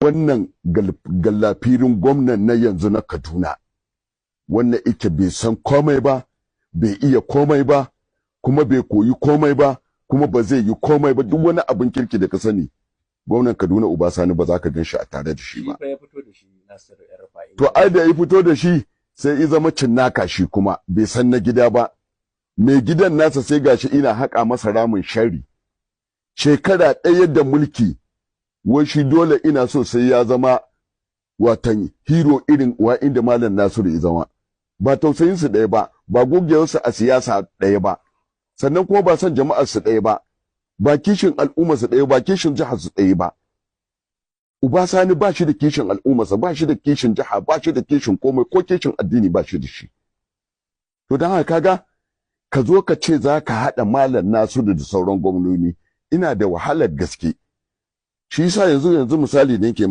wannan gallafirin gwamnan na yanzu na Kaduna, wannan ike bai san komai ba, bai iya komai ba, kuma bai koyi komai ba, kuma ba zai yi komai ba. Duk wani abin kirki da ka sani gwamnan Kaduna Uba Sani ba za ka gan shi a tare da shi ba. To ai da ya fito da shi sai ya zama cinnaka shi kuma bai san na gida ba. Mai gidan nasa sai gashi ina haƙa masa ramin shari. Shekara ɗaya da mulki, wai shi dole ina so sai ya zama watan hero irin wa inda Malam Nasiru ya zama. Ba tausayinsu ɗaya ba, ba gogewarsu a siyasa ɗaya ba, sannan kuma ba son jama'arsu ɗaya ba, ba kishin al'ummarsu ɗaya ba, kishin jiharsu ɗaya ba. Uba Sani ba shi da kishin al'ummarsa, ba shi da kishin jiha, ba shi da kishin komai, ko kishin addini ba shi da shi. To don haka kaga ka zo ka ce za ka haɗa Malam Nasiru da sauran gwamnoni, ina da wahalar gaske. Shi yasa yanzu misali da yake